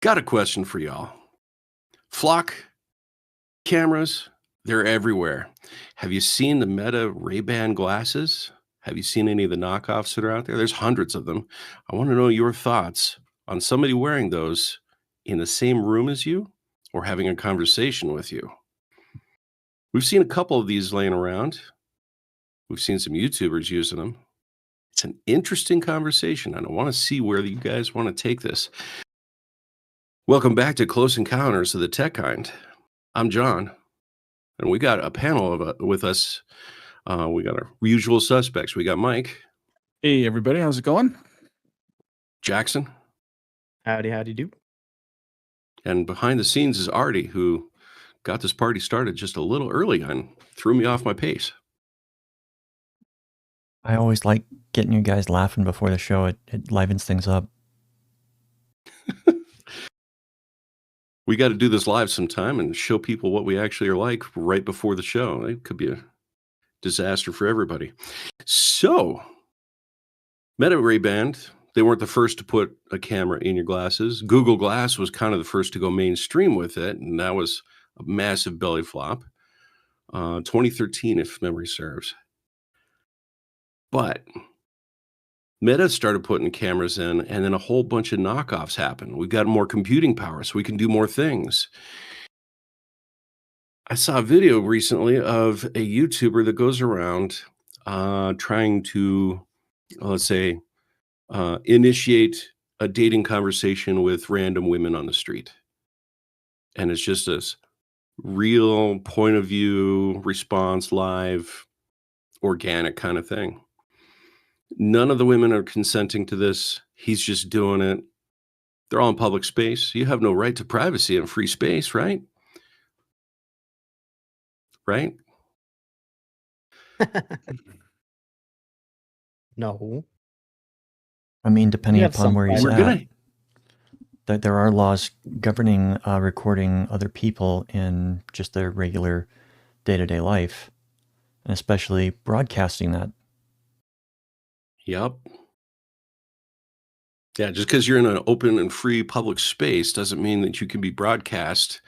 Got a question for y'all. Flock cameras, they're everywhere. Have you seen the Meta Ray-Ban glasses? Have you seen any of the knockoffs that are out there? There's hundreds of them. I want to know your thoughts on somebody wearing those in the same room as you or having a conversation with you. We've seen a couple of these laying around. We've seen some YouTubers using them. It's an interesting conversation, and I want to see where you guys want to take this. Welcome back to Close Encounters of the Tech Kind. I'm John, and we got a panel with us. We got our usual suspects. We got Mike. Hey, everybody. How's it going? Jackson. Howdy do. And behind the scenes is Artie, who got this party started just a little early and threw me off my pace. I always like getting you guys laughing before the show. It livens things up. We got to do this live sometime and show people what we actually are like right before the show. It could be a disaster for everybody. So, Meta Ray-Ban, they weren't the first to put a camera in your glasses. Google Glass was kind of the first to go mainstream with it, and that was a massive belly flop. 2013, if memory serves. But Meta started putting cameras in, and then a whole bunch of knockoffs happened. We got more computing power, so we can do more things. I saw a video recently of a YouTuber that goes around trying to, let's say, initiate a dating conversation with random women on the street. And it's just this real point of view, response, live, organic kind of thing. None of the women are consenting to this. He's just doing it. They're all in public space. You have no right to privacy and free space, right? Right? No. I mean, depending You have upon some where he's privacy. at, there are laws governing recording other people in just their regular day-to-day life, and especially broadcasting that. Yep. Yeah, just because you're in an open and free public space doesn't mean that you can be broadcast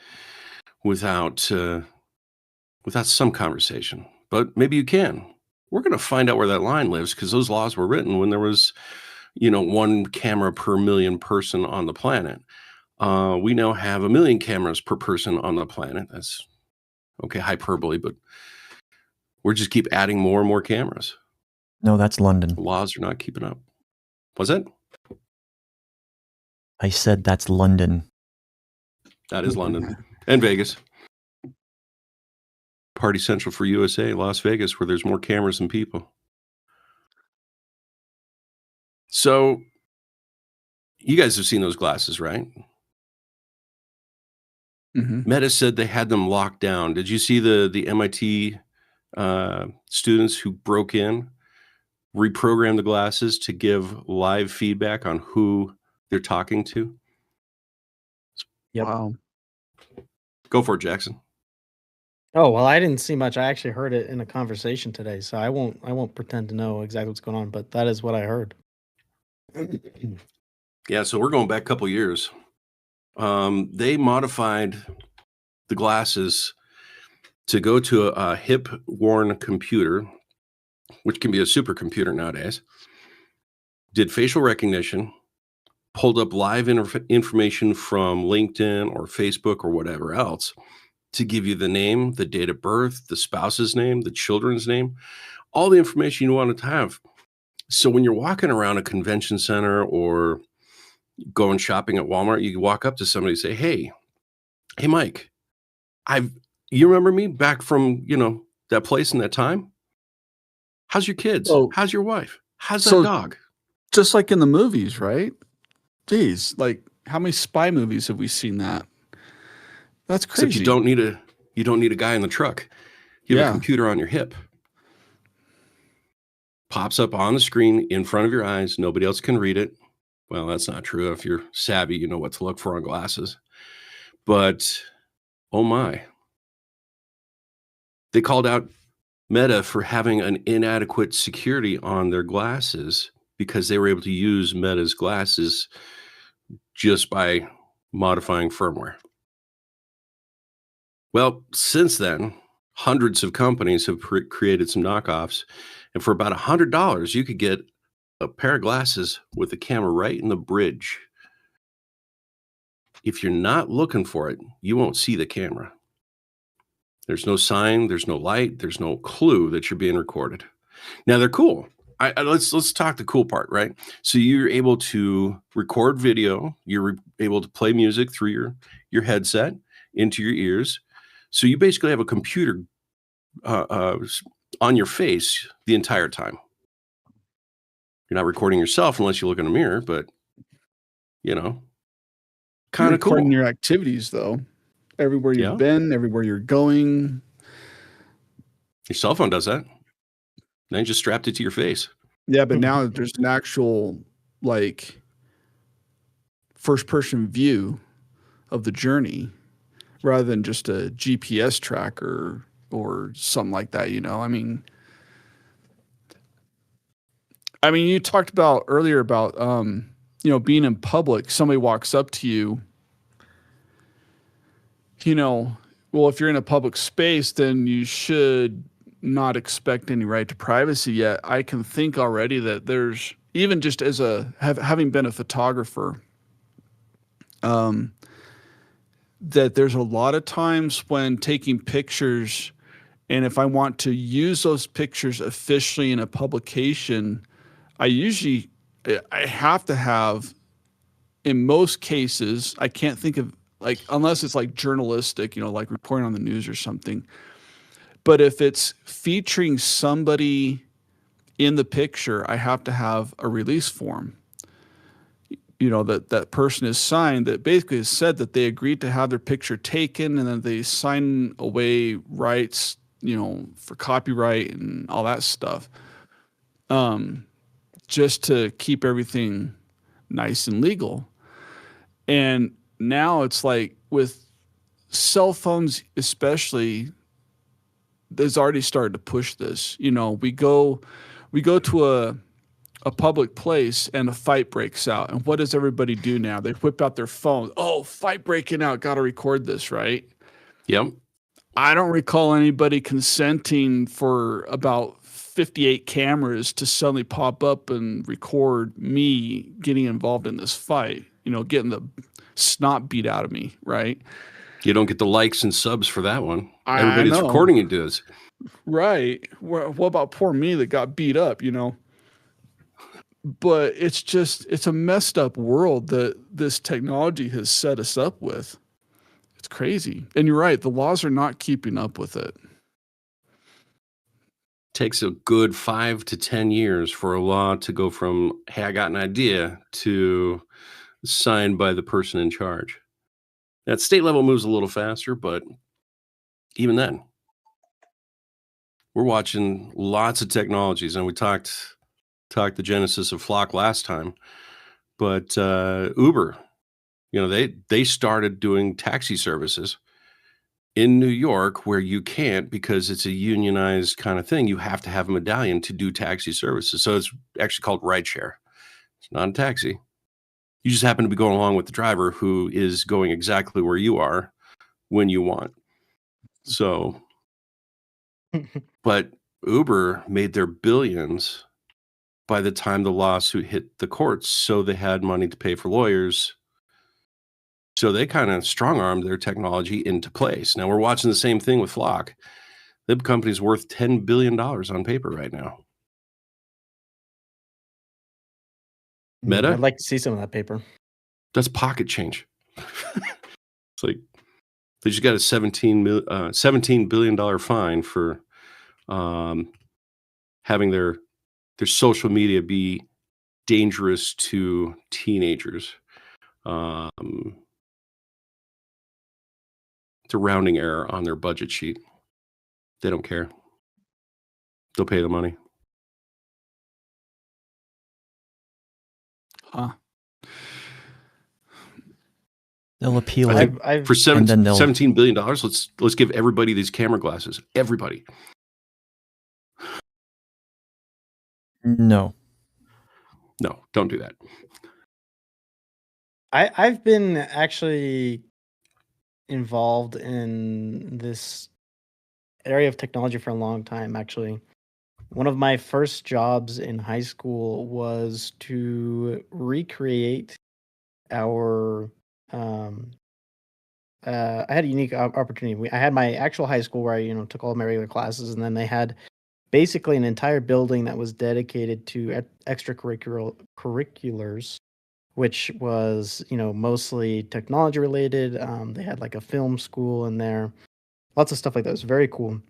without some conversation. But maybe you can. We're going to find out where that line lives, because those laws were written when there was, one camera per million person on the planet. We now have 1 million cameras per person on the planet. That's okay, hyperbole, but we're just keep adding more and more cameras. No, that's London. Laws are not keeping up. Was it? I said that's London. That is London and Vegas. Party Central for USA, Las Vegas, where there's more cameras than people. So, you guys have seen those glasses, right? Mm-hmm. Meta said they had them locked down. Did you see the MIT students who broke in, reprogrammed the glasses to give live feedback on who they're talking to? Yep. Wow. Go for it, Jackson. Oh, well, I didn't see much. I actually heard it in a conversation today, so I won't pretend to know exactly what's going on, but that is what I heard. Yeah, so we're going back a couple years. They modified the glasses to go to a hip-worn computer, which can be a supercomputer nowadays, did facial recognition, pulled up live information from LinkedIn or Facebook or whatever else to give you the name, the date of birth, the spouse's name, the children's name, all the information you wanted to have. So when you're walking around a convention center or going shopping at Walmart, you can walk up to somebody and say, hey, Mike, you remember me back from, that place and that time? How's your kids? Oh. How's your wife? How's So- that dog? Just like in the movies, right? Geez, like how many spy movies have we seen that? That's crazy. Except you don't need a guy in the truck. You have a computer on your hip. Pops up on the screen in front of your eyes. Nobody else can read it. Well, that's not true. If you're savvy, you know what to look for on glasses. But, oh my. They called out Meta for having an inadequate security on their glasses because they were able to use Meta's glasses just by modifying firmware. Well, since then, hundreds of companies have created some knockoffs, and for about $100, you could get a pair of glasses with the camera right in the bridge. If you're not looking for it, you won't see the camera. There's no sign, there's no light, there's no clue that you're being recorded. Now they're cool. Let's talk the cool part, right? So you're able to record video, you're able to play music through your headset into your ears. So you basically have a computer on your face the entire time. You're not recording yourself unless you look in a mirror, but You're kind of cool. recording your activities though. Everywhere you've Yeah. been, everywhere you're going. Your cell phone does that. Then you just strapped it to your face. Yeah, but now there's an actual like first person view of the journey rather than just a GPS tracker or something like that, you know. I mean you talked about earlier about you know, being in public, somebody walks up to you, you know, well, if you're in a public space, then you should not expect any right to privacy. Yet I can think already that there's, even just as having been a photographer, that there's a lot of times when taking pictures, and if I want to use those pictures officially in a publication, I have to have, in most cases, I can't think of, like, unless it's like journalistic, you know, like reporting on the news or something. But if it's featuring somebody in the picture, I have to have a release form, you know, that person is signed, that basically has said that they agreed to have their picture taken, and then they sign away rights, you know, for copyright and all that stuff, just to keep everything nice and legal. And now it's like with cell phones especially, there's already started to push this. You know, we go to a public place and a fight breaks out. And what does everybody do now? They whip out their phone. Oh, fight breaking out. Got to record this, right? Yep. I don't recall anybody consenting for about 58 cameras to suddenly pop up and record me getting involved in this fight, you know, getting the snot beat out of me, right? You don't get the likes and subs for that one. I Everybody's know. recording it does. Right. What about poor me that got beat up, you know? But it's a messed up world that this technology has set us up with. It's crazy. And you're right, the laws are not keeping up with it. Takes a good 5 to 10 years for a law to go from, hey, I got an idea, to signed by the person in charge. At state level moves a little faster, but even then, we're watching lots of technologies, and we talked the genesis of Flock last time, but Uber, you know, they started doing taxi services in New York where you can't, because it's a unionized kind of thing. You have to have a medallion to do taxi services. So it's actually called rideshare. It's not a taxi. You just happen to be going along with the driver who is going exactly where you are when you want. So, but Uber made their billions by the time the lawsuit hit the courts. So they had money to pay for lawyers. So they kind of strong-armed their technology into place. Now we're watching the same thing with Flock. The company's worth $10 billion on paper right now. Meta? I'd like to see some of that paper. That's pocket change. It's like they just got a $17 billion fine for having their social media be dangerous to teenagers. It's a rounding error on their budget sheet. They don't care. They'll pay the money. Huh. They'll appeal I it. think for and then they'll- $17 billion, let's give everybody these camera glasses. Everybody. No. No, don't do that. I've been actually involved in this area of technology for a long time, actually. One of my first jobs in high school was to recreate our um I had a unique opportunity. I had my actual high school where I, took all my regular classes, and then they had basically an entire building that was dedicated to extracurriculars, which was, mostly technology related. They had like a film school in there, lots of stuff like that. It was very cool.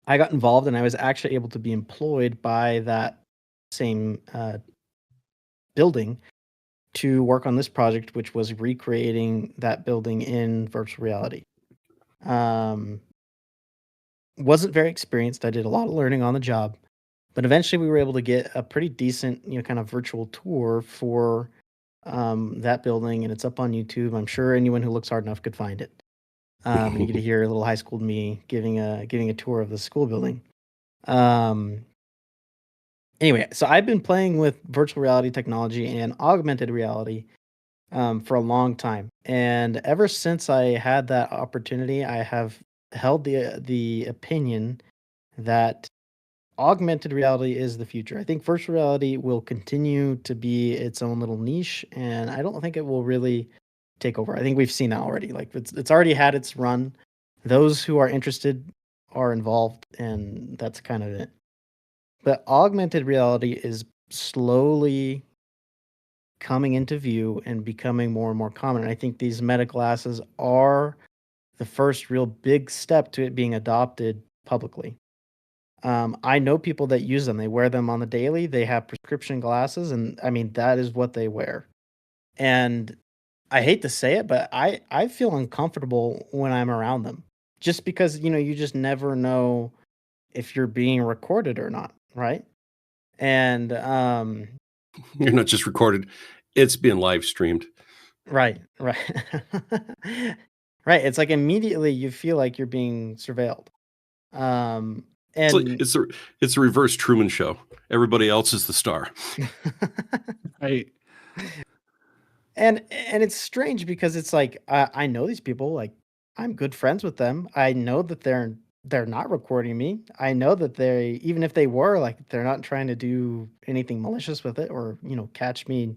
I got involved, and I was actually able to be employed by that same building to work on this project, which was recreating that building in virtual reality. Um, wasn't very experienced. I did a lot of learning on the job, but eventually we were able to get a pretty decent, kind of virtual tour for that building, and it's up on YouTube. I'm sure anyone who looks hard enough could find it. And you get to hear a little high school me giving a tour of the school building. Um, anyway, so I've been playing with virtual reality technology and augmented reality for a long time, and ever since I had that opportunity, I have held the opinion that augmented reality is the future. I think virtual reality will continue to be its own little niche, and I don't think it will really take over. I think we've seen that already. Like it's already had its run. Those who are interested are involved, and that's kind of it. But augmented reality is slowly coming into view and becoming more and more common. And I think these meta glasses are the first real big step to it being adopted publicly. I know people that use them. They wear them on the daily. They have prescription glasses, and I mean that is what they wear. And I hate to say it, but I feel uncomfortable when I'm around them, just because you just never know if you're being recorded or not, right? And You're not just recorded; it's being live streamed. right, right, right. It's like immediately you feel like you're being surveilled. Um, It's like and it's a reverse Truman Show. Everybody else is the star. I and it's strange because it's like I know these people, like I'm good friends with them. I know that they're not recording me. I know that they, even if they were, like they're not trying to do anything malicious with it, or catch me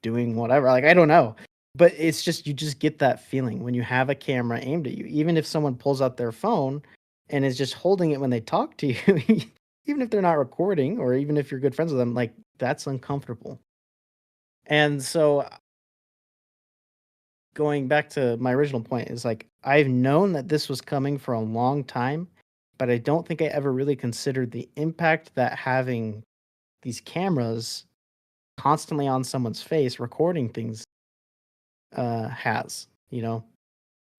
doing whatever. Like I don't know. But it's just, you just get that feeling when you have a camera aimed at you. Even if someone pulls out their phone and is just holding it when they talk to you, even if they're not recording, or even if you're good friends with them, like that's uncomfortable. And so going back to my original point is like I've known that this was coming for a long time, but I don't think I ever really considered the impact that having these cameras constantly on someone's face recording things has,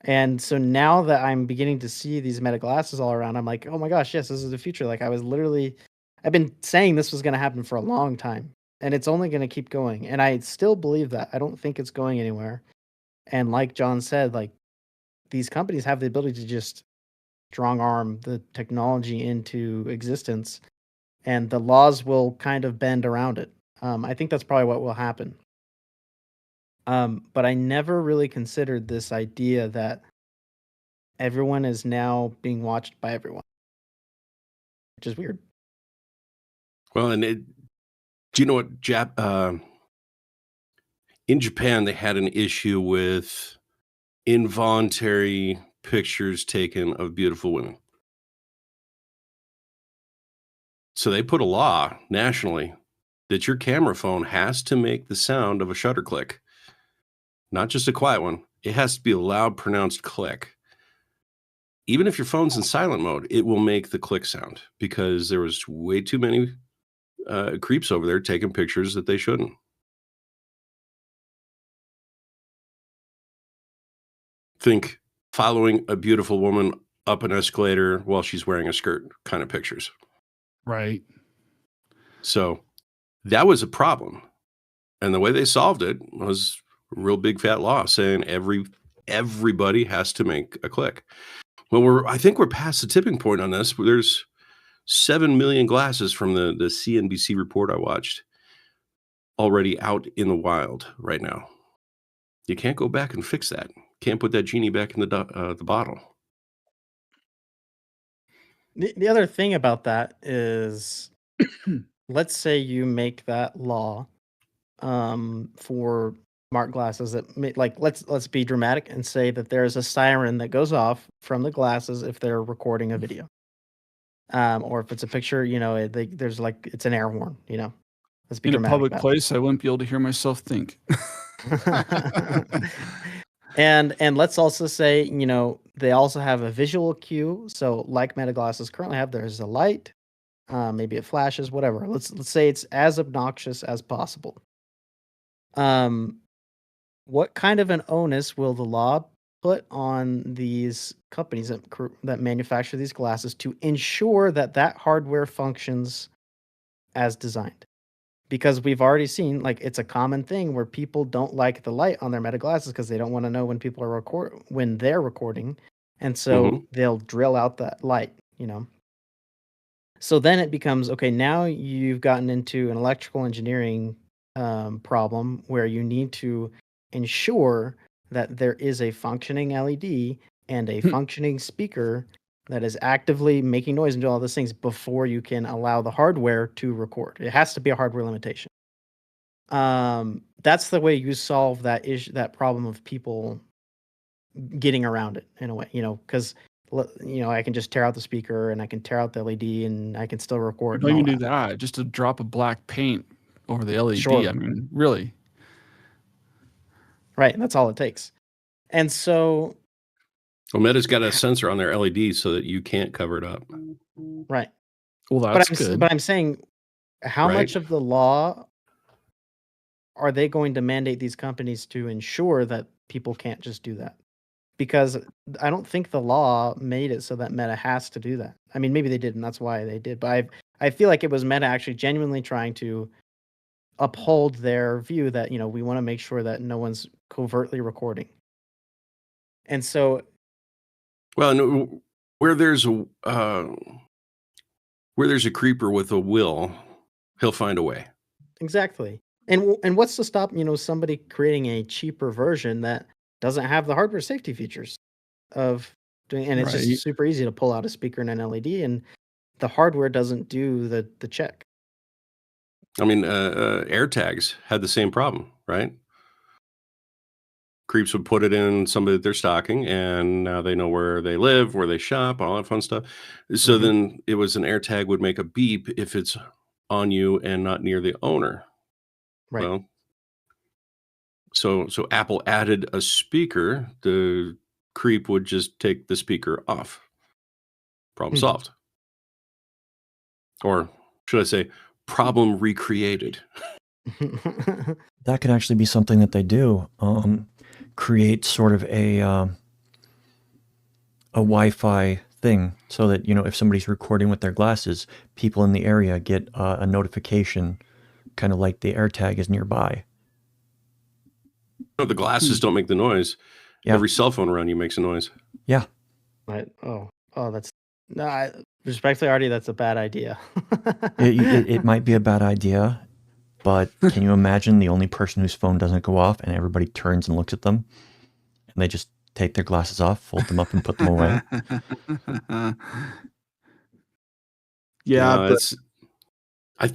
And so now that I'm beginning to see these meta glasses all around, I'm like, oh my gosh, yes, this is the future. Like I've been saying this was going to happen for a long time, and it's only going to keep going. And I still believe that. I don't think it's going anywhere. And like John said, like these companies have the ability to just strong arm the technology into existence, and the laws will kind of bend around it. I think that's probably what will happen. But I never really considered this idea that everyone is now being watched by everyone, which is weird. Well, and do you know what in Japan they had an issue with involuntary pictures taken of beautiful women. So they put a law nationally that your camera phone has to make the sound of a shutter click, not just a quiet one. It has to be a loud, pronounced click. Even if your phone's in silent mode, it will make the click sound, because there was way too many creeps over there taking pictures that they shouldn't. Think following a beautiful woman up an escalator while she's wearing a skirt kind of pictures. right. So that was a problem. And the way they solved it was a real big fat law saying everybody has to make a click. Well, I think we're past the tipping point on this. There's 7 million glasses from the CNBC report I watched already out in the wild right now. You can't go back and fix that. Can't put that genie back in the bottle. The other thing about that is, let's say you make that law for smart glasses that like let's be dramatic and say that there's a siren that goes off from the glasses if they're recording a video, or if it's a picture, there's like it's an air horn. Let's be In a dramatic public about place, I wouldn't be able to hear myself think. it. And let's also say, they also have a visual cue. So like Meta glasses currently have, there's a light, maybe it flashes, whatever. Let's say it's as obnoxious as possible. What kind of an onus will the law put on these companies that manufacture these glasses to ensure that hardware functions as designed? Because we've already seen, like, it's a common thing where people don't like the light on their Meta glasses because they don't want to know when people are when they're recording, and so they'll drill out that light. So then it becomes, okay, now you've gotten into an electrical engineering problem where you need to ensure that there is a functioning LED and a functioning speaker that is actively making noise and doing all those things before you can allow the hardware to record. It has to be a hardware limitation. That's the way you solve that issue, that problem of people getting around it in a way, because I can just tear out the speaker and I can tear out the LED and I can still record. Don't even do that. Just a drop of black paint over the LED. Sure. I mean, really. Right. That's all it takes. And so. Well, Meta's got a sensor on their LED so that you can't cover it up. Right. Well, that's good. But I'm saying, how much of the law are they going to mandate these companies to ensure that people can't just do that? Because I don't think the law made it so that Meta has to do that. I mean, maybe they did, and that's why they did. But I feel like it was Meta actually genuinely trying to uphold their view that, we want to make sure that no one's covertly recording. And so, well, where there's a creeper with a will, he'll find a way. Exactly. And what's to stop, somebody creating a cheaper version that doesn't have the hardware safety features of doing, and it's just super easy to pull out a speaker and an LED, and the hardware doesn't do the check. I mean, AirTags had the same problem, right? Creeps would put it in somebody that they're stalking, and now they know where they live, where they shop, all that fun stuff. So then it was an AirTag would make a beep if it's on you and not near the owner. Right. Well, so Apple added a speaker. The creep would just take the speaker off. Problem solved. Or should I say, problem recreated. That could actually be something that they do. Create sort of a Wi-Fi thing so that, if somebody's recording with their glasses, people in the area get a notification, kind of like the AirTag is nearby. No, the glasses don't make the noise. Yeah. Every cell phone around you makes a noise. Yeah. Right. Oh, that's respectfully, Artie, that's a bad idea. It might be a bad idea, but can you imagine the only person whose phone doesn't go off and everybody turns and looks at them and they just take their glasses off, fold them up, and put them away? Yeah, but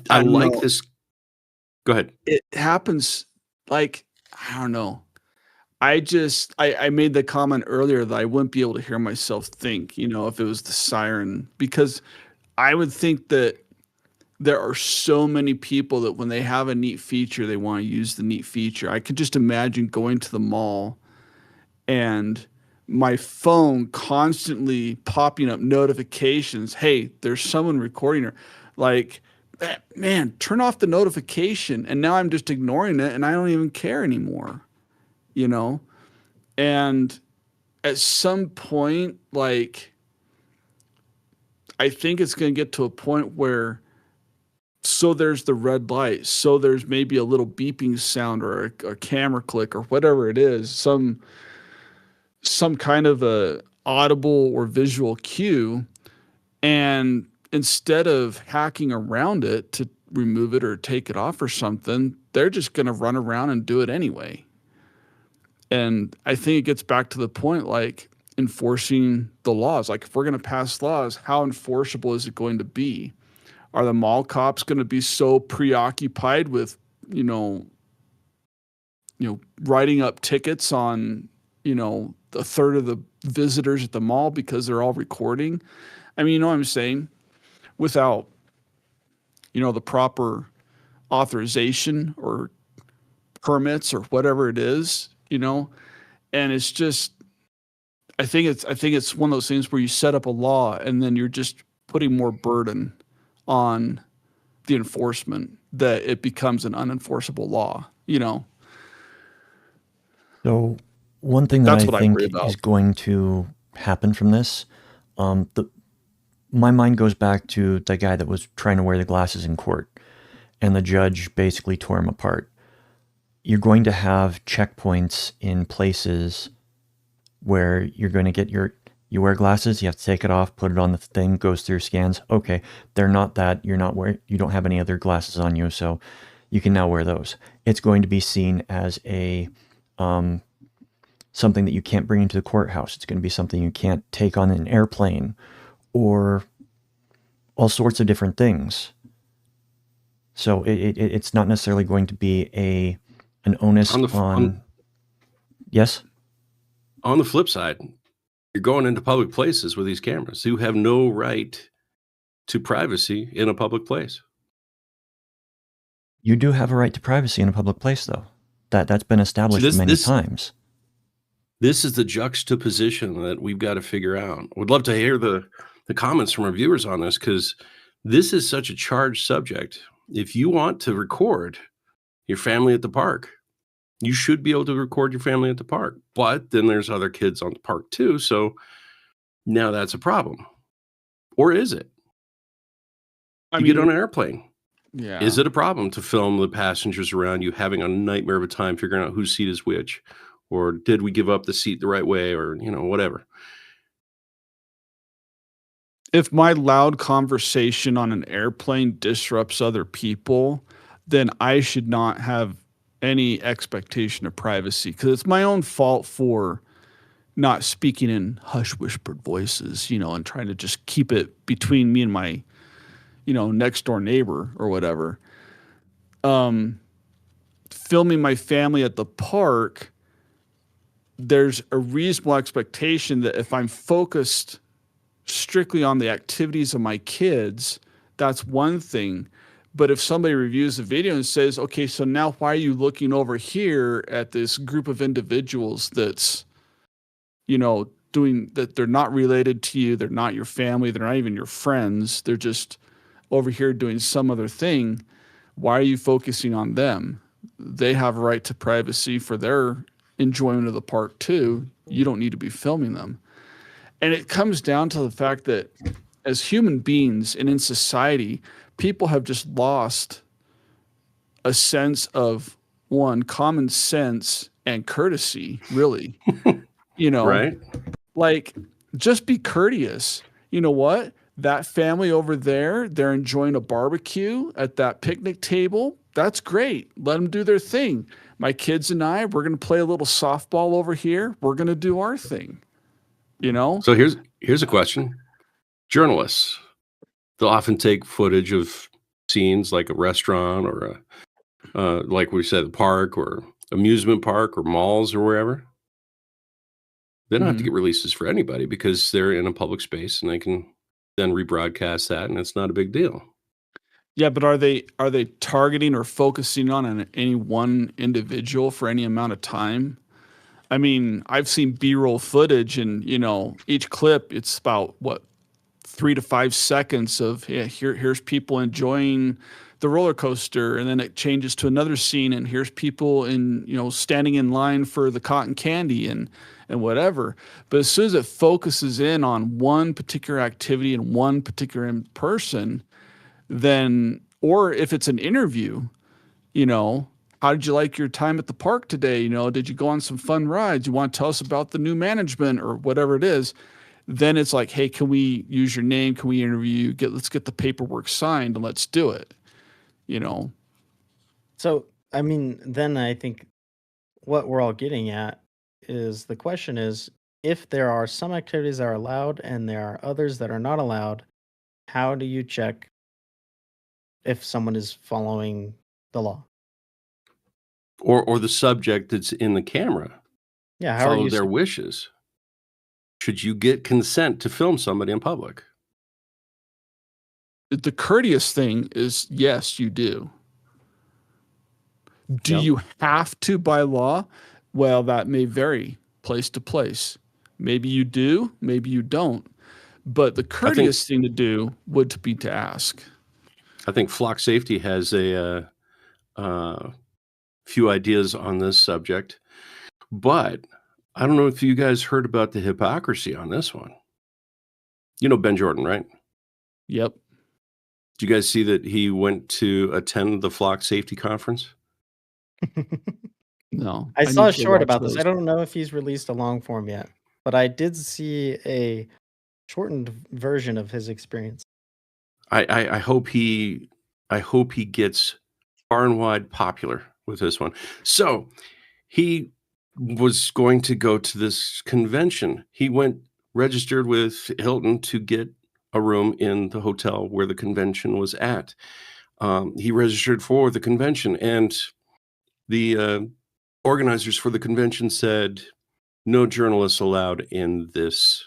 I like this. Go ahead. It happens like, I don't know. I made the comment earlier that I wouldn't be able to hear myself think, if it was the siren, because I would think that there are so many people that when they have a neat feature, they want to use the neat feature. I could just imagine going to the mall and my phone constantly popping up notifications. Hey, there's someone recording her. Like, man, turn off the notification. And now I'm just ignoring it and I don't even care anymore, And at some point, like, I think it's going to get to a point where, so there's the red light, so there's maybe a little beeping sound or a camera click or whatever it is, some kind of a audible or visual cue, and instead of hacking around it to remove it or take it off or something, they're just going to run around and do it anyway. And I think it gets back to the point, like enforcing the laws. Like if we're going to pass laws, how enforceable is it going to be? Are the mall cops going to be so preoccupied with, writing up tickets on, a third of the visitors at the mall because they're all recording? I mean, you know what I'm saying? Without, the proper authorization or permits or whatever it is, and it's just, I think it's one of those things where you set up a law and then you're just putting more burden on the enforcement that it becomes an unenforceable law, So one thing that That's I what I think worry about. is going to happen from this, my mind goes back to the guy that was trying to wear the glasses in court, and the judge basically tore him apart. You're going to have checkpoints in places where you're going to get you wear glasses, you have to take it off, put it on the thing, goes through scans. Okay, they're not that, you don't have any other glasses on you, so you can now wear those. It's going to be seen as a something that you can't bring into the courthouse. It's going to be something you can't take on an airplane or all sorts of different things. So it's not necessarily going to be an onus yes? On the flip side, you're going into public places with these cameras. You have no right to privacy in a public place. You do have a right to privacy in a public place, though. That's been established many times. This is the juxtaposition that we've got to figure out. Would love to hear the comments from our viewers on this, because this is such a charged subject. If you want to record your family at the park, you should be able to record your family at the park. But then there's other kids on the park too. So now that's a problem. Or is it? You get on an airplane. Yeah. Is it a problem to film the passengers around you having a nightmare of a time figuring out whose seat is which? Or did we give up the seat the right way? Or, whatever. If my loud conversation on an airplane disrupts other people, then I should not have any expectation of privacy, because it's my own fault for not speaking in hush whispered voices, and trying to just keep it between me and my, next door neighbor or whatever. Filming my family at the park, there's a reasonable expectation that if I'm focused strictly on the activities of my kids, that's one thing. But if somebody reviews the video and says, okay, so now why are you looking over here at this group of individuals that's, doing that, they're not related to you, they're not your family, they're not even your friends, they're just over here doing some other thing. Why are you focusing on them? They have a right to privacy for their enjoyment of the park too. You don't need to be filming them. And it comes down to the fact that as human beings and in society, people have just lost a sense of, one, common sense and courtesy, really. Right? Like, just be courteous. You know what? That family over there, they're enjoying a barbecue at that picnic table. That's great. Let them do their thing. My kids and I, we're going to play a little softball over here. We're going to do our thing. So here's a question. Journalists, they'll often take footage of scenes like a restaurant or like we said, a park or amusement park or malls or wherever. They don't have to get releases for anybody because they're in a public space and they can then rebroadcast that, and it's not a big deal. Yeah, but are they targeting or focusing on any one individual for any amount of time? I mean, I've seen B-roll footage, and each clip, it's about 3 to 5 seconds of here's people enjoying the roller coaster, and then it changes to another scene, and here's people standing in line for the cotton candy and whatever. But as soon as it focuses in on one particular activity and one particular person, then, or if it's an interview, how did you like your time at the park today? Did you go on some fun rides? You want to tell us about the new management or whatever it is? Then it's like, hey, can we use your name? Can we interview you? Let's get the paperwork signed and let's do it. So, I mean, then I think what we're all getting at is the question is, if there are some activities that are allowed and there are others that are not allowed, how do you check if someone is following the law? Or the subject that's in the camera Yeah, how are follow you their wishes? Should you get consent to film somebody in public? The courteous thing is, yes, you do. Do Yep. you have to by law? Well, that may vary place to place. Maybe you do, maybe you don't. But the courteous thing to do would be to ask. I think Flock Safety has a few ideas on this subject, but I don't know if you guys heard about the hypocrisy on this one. You know Ben Jordan, right? Yep. Did you guys see that he went to attend the Flock Safety Conference? No. I saw a need to short watch about this. those. I don't know if he's released a long form yet, but I did see a shortened version of his experience. I hope he gets far and wide popular with this one. So he was going to go to this convention. He went registered with Hilton to get a room in the hotel where the convention was at. He registered for the convention, and the organizers for the convention said, no journalists allowed in this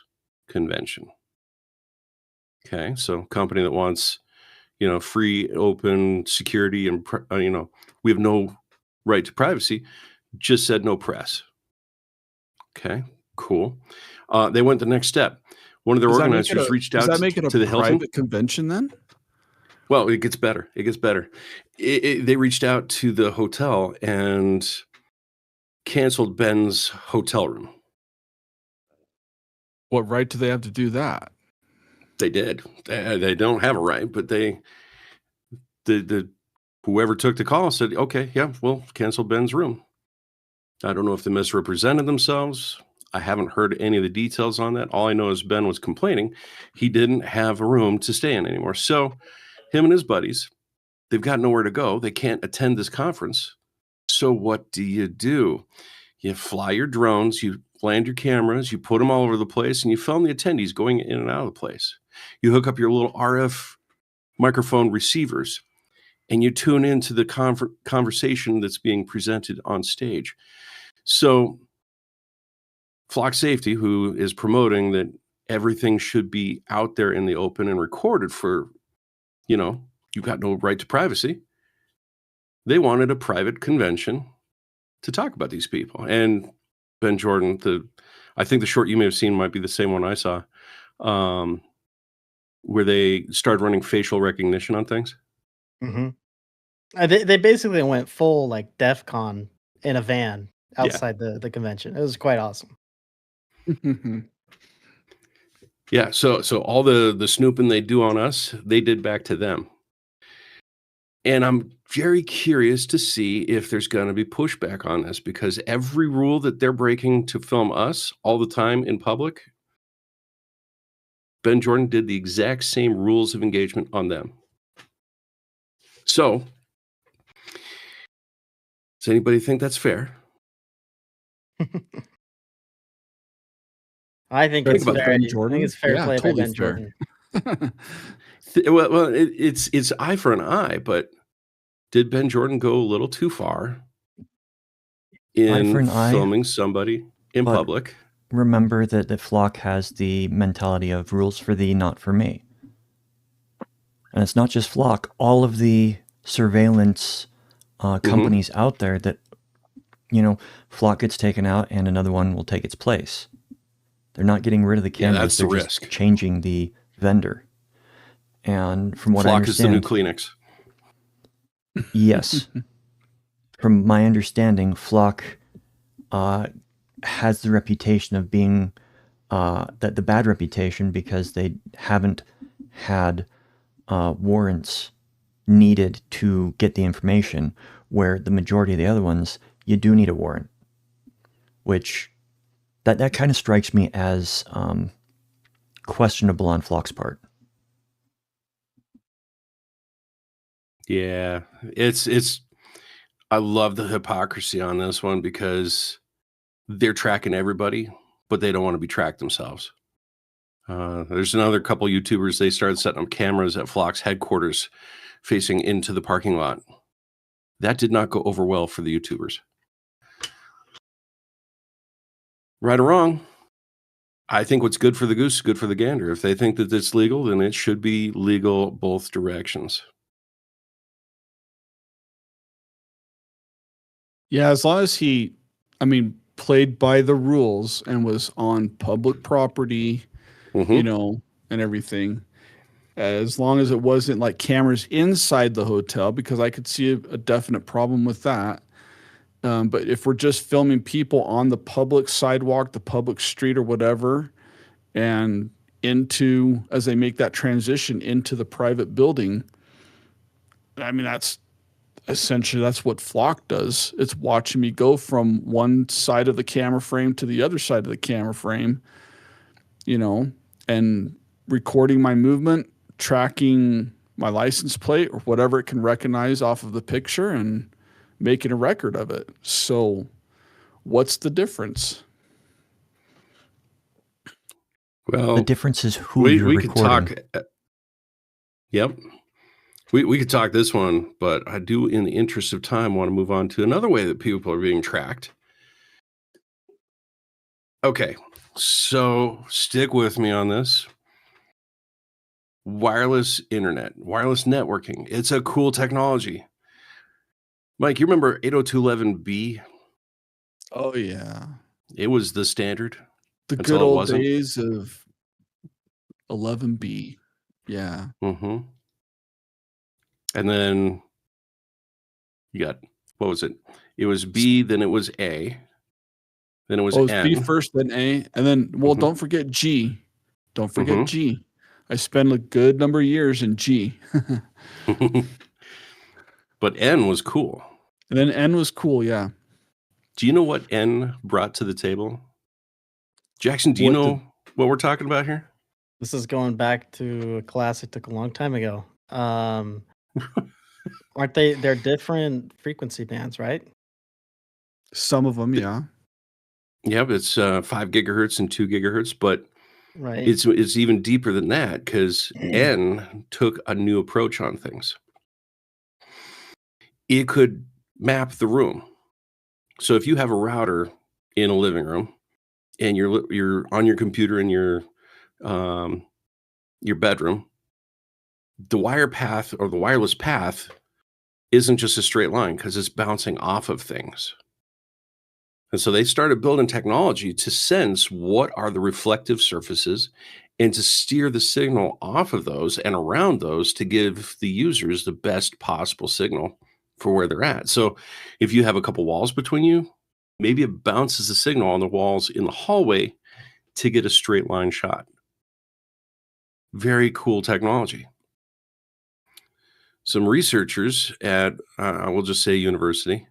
convention. Okay, so company that wants, free, open security and, we have no right to privacy, just said no press. Okay, cool. They went the next step. One of their organizers reached out Does that make it a to the Hilton. private convention then? Well, it gets better. It gets better. They reached out to the hotel and canceled Ben's hotel room. What right do they have to do that? They did. They don't have a right, but the whoever took the call said, okay, yeah, we'll cancel Ben's room. I don't know if they misrepresented themselves. I haven't heard any of the details on that. All I know is Ben was complaining he didn't have a room to stay in anymore. So him and his buddies, they've got nowhere to go. They can't attend this conference. So what do? You fly your drones, you land your cameras, you put them all over the place, and you film the attendees going in and out of the place. You hook up your little RF microphone receivers, and you tune into the conversation that's being presented on stage. So Flock Safety, who is promoting that everything should be out there in the open and recorded for, you've got no right to privacy. They wanted a private convention to talk about these people. And Ben Jordan, I think the short you may have seen might be the same one I saw, where they started running facial recognition on things. Mm-hmm. They basically went full like DEF CON in a van outside the convention. It was quite awesome. Yeah, so all the snooping they do on us, they did back to them. And I'm very curious to see if there's going to be pushback on this, because every rule that they're breaking to film us all the time in public, Ben Jordan did the exact same rules of engagement on them. So, does anybody think that's fair? I think it's fair. Ben Jordan? I think it's fair Yeah, play totally by Ben fair. Jordan. Well, it's eye for an eye, but did Ben Jordan go a little too far in for an eye, filming somebody in public? Remember that Flock has the mentality of rules for thee, not for me. And it's not just Flock. All of the surveillance companies out there that, Flock gets taken out and another one will take its place. They're not getting rid of the cameras. That's they're the just risk. Changing the vendor. And from what I Flock understand, is the new Kleenex. Yes. From my understanding, Flock has the reputation of being the bad reputation because they haven't had warrants needed to get the information, where the majority of the other ones, you do need a warrant, which that kind of strikes me as questionable on Flock's part. Yeah, it's I love the hypocrisy on this one, because they're tracking everybody, but they don't want to be tracked themselves. There's another couple YouTubers, they started setting up cameras at Flock's headquarters facing into the parking lot. That did not go over well for the YouTubers. Right or wrong, I think what's good for the goose is good for the gander. If they think that it's legal, then it should be legal both directions. Yeah, as long as he, played by the rules and was on public property, Mhm. and everything. As long as it wasn't like cameras inside the hotel, because I could see a definite problem with that. But if we're just filming people on the public sidewalk, the public street or whatever, and as they make that transition into the private building, that's essentially, that's what Flock does. It's watching me go from one side of the camera frame to the other side of the camera frame, and recording my movement, tracking my license plate or whatever it can recognize off of the picture, and making a record of it. So what's the difference? Well, The difference is who we you're could recording. talk. Yep. We could talk this one, but I do, in the interest of time, want to move on to another way that people are being tracked. Okay, so stick with me on this. Wireless internet, wireless networking. It's a cool technology. Mike, you remember 802.11b? Oh yeah. It was the standard The until good it old wasn't. days of 11B. Yeah. Mm-hmm. And then you got, what was it? It was B, then it was A, then it was Oh, it's B N. first, then A, and then, Mhm. don't forget G. Don't forget Mhm. G. I spent a good number of years in G. But N was cool. And then N was cool, yeah. Do you know what N brought to the table? Jackson, do you What know what we're talking about here? This is going back to a class I took a long time ago. Aren't they're different frequency bands, right? Some of them, yeah. Yeah, but it's 5 gigahertz and 2 gigahertz, but Right. it's even deeper than that because N took a new approach on things. It could map the room. So if you have a router in a living room and you're on your computer in your bedroom, the wire path or the wireless path isn't just a straight line because it's bouncing off of things. And so they started building technology to sense what are the reflective surfaces and to steer the signal off of those and around those to give the users the best possible signal for where they're at. So if you have a couple walls between you, maybe it bounces the signal on the walls in the hallway to get a straight line shot. Very cool technology. Some researchers at, I will just say university,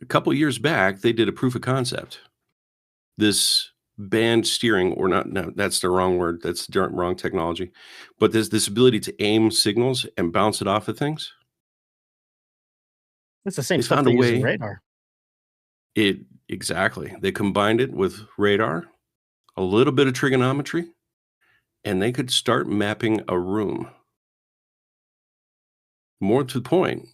a couple years back, they did a proof of concept. This band steering, or not, no, that's the wrong word. That's the wrong technology. But there's this ability to aim signals and bounce it off of things. It's the same They stuff found they a use in way. radar. Exactly. They combined it with radar, a little bit of trigonometry, and they could start mapping a room. More to the point,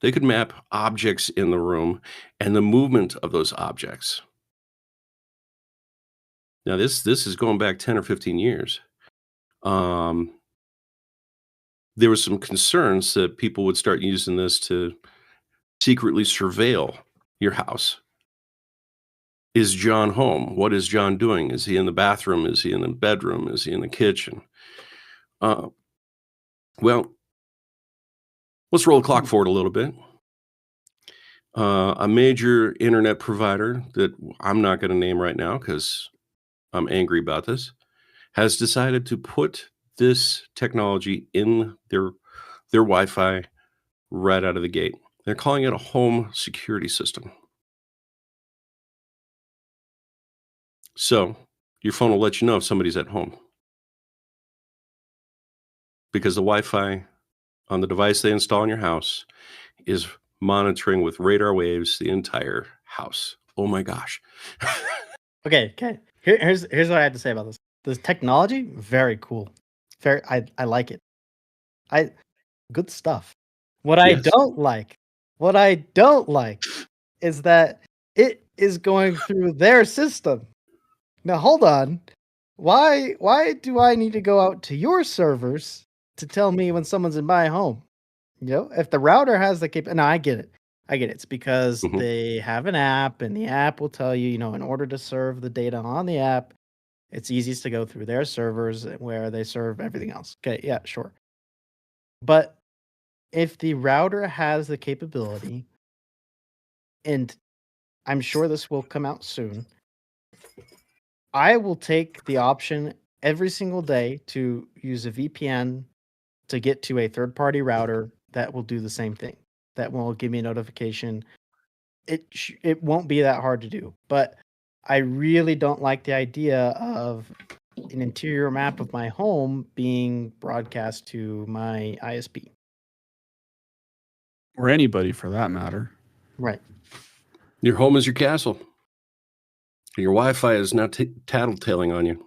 they could map objects in the room and the movement of those objects. Now, this is going back 10 or 15 years. There was some concerns that people would start using this to secretly surveil your house. Is John home? What is John doing? Is he in the bathroom? Is he in the bedroom? Is he in the kitchen? Well, let's roll the clock forward a little bit. A major internet provider that I'm not going to name right now because I'm angry about this, has decided to put this technology in their Wi-Fi right out of the gate. They're calling it a home security system. So your phone will let you know if somebody's at home because the Wi-Fi on the device they install in your house is monitoring with radar waves the entire house. Oh my gosh. Okay. Here's what I had to say about this. This technology, very cool. I like it. Good stuff. What I Yes. don't like is that it is going through their system. Now hold on. Why do I need to go out to your servers to tell me when someone's in my home? You know, if the router has the no, I get it. It's because Mhm. they have an app, and the app will tell you, in order to serve the data on the app, it's easiest to go through their servers where they serve everything else. Okay, yeah, sure. But if the router has the capability, and I'm sure this will come out soon, I will take the option every single day to use a VPN to get to a third-party router that will do the same thing. That will give me a notification. It won't be that hard to do, but I really don't like the idea of an interior map of my home being broadcast to my ISP. Or anybody for that matter. Right. Your home is your castle. Your Wi-Fi is now tattletaling on you.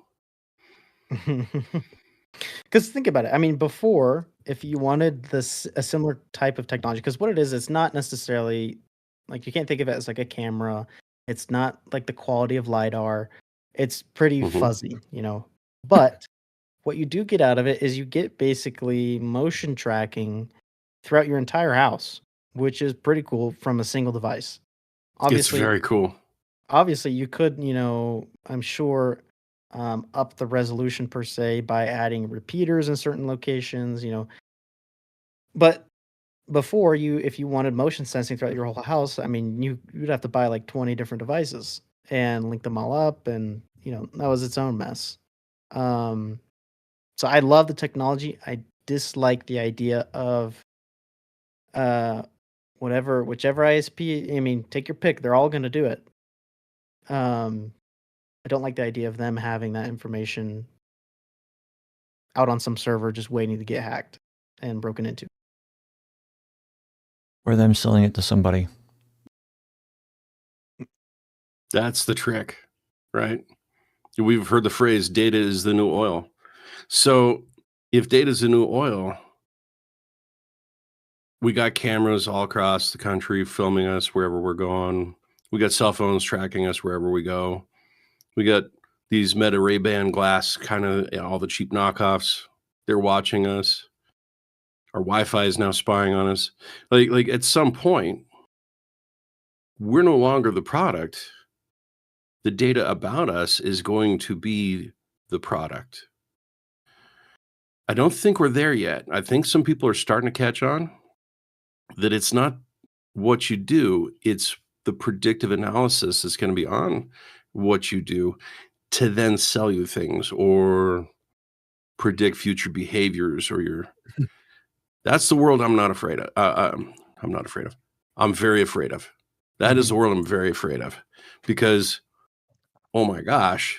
Because think about it. I mean, before, if you wanted a similar type of technology, because what it is, it's not necessarily like you can't think of it as like a camera. It's not like the quality of LiDAR. It's pretty Mhm. fuzzy, But what you do get out of it is you get basically motion tracking throughout your entire house, which is pretty cool from a single device. It's very cool. Obviously you could, I'm sure up the resolution per se by adding repeaters in certain locations, but before if you wanted motion sensing throughout your whole house, I mean, you'd have to buy like 20 different devices and link them all up, and that was its own mess. So I love the technology. I dislike the idea of whichever ISP. I mean, take your pick. They're all going to do it. I don't like the idea of them having that information out on some server just waiting to get hacked and broken into. Or them selling it to somebody. That's the trick, right? We've heard the phrase data is the new oil. So if data is the new oil, we got cameras all across the country filming us wherever we're going. We got cell phones tracking us wherever we go. We got these Meta Ray-Ban glass, kind of all the cheap knockoffs. They're watching us. Our Wi-Fi is now spying on us. Like at some point, we're no longer the product. The data about us is going to be the product. I don't think we're there yet. I think some people are starting to catch on that it's not what you do, it's the predictive analysis that's going to be on what you do to then sell you things or predict future behaviors or your. That's the world I'm not afraid of. I'm not afraid of. I'm very afraid of. That is the world I'm very afraid of, because, oh my gosh,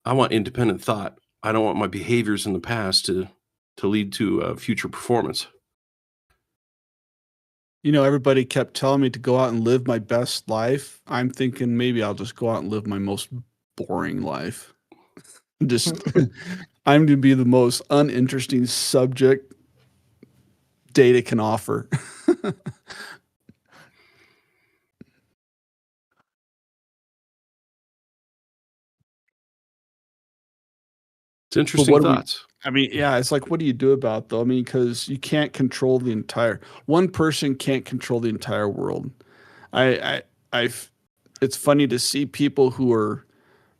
I want independent thought. I don't want my behaviors in the past to lead to future performance. Everybody kept telling me to go out and live my best life. I'm thinking maybe I'll just go out and live my most boring life. Just, I'm going to be the most uninteresting subject data can offer. It's interesting thoughts. It's like, what do you do about it, though? I mean, because you can't control one person can't control the entire world. It's funny to see people who are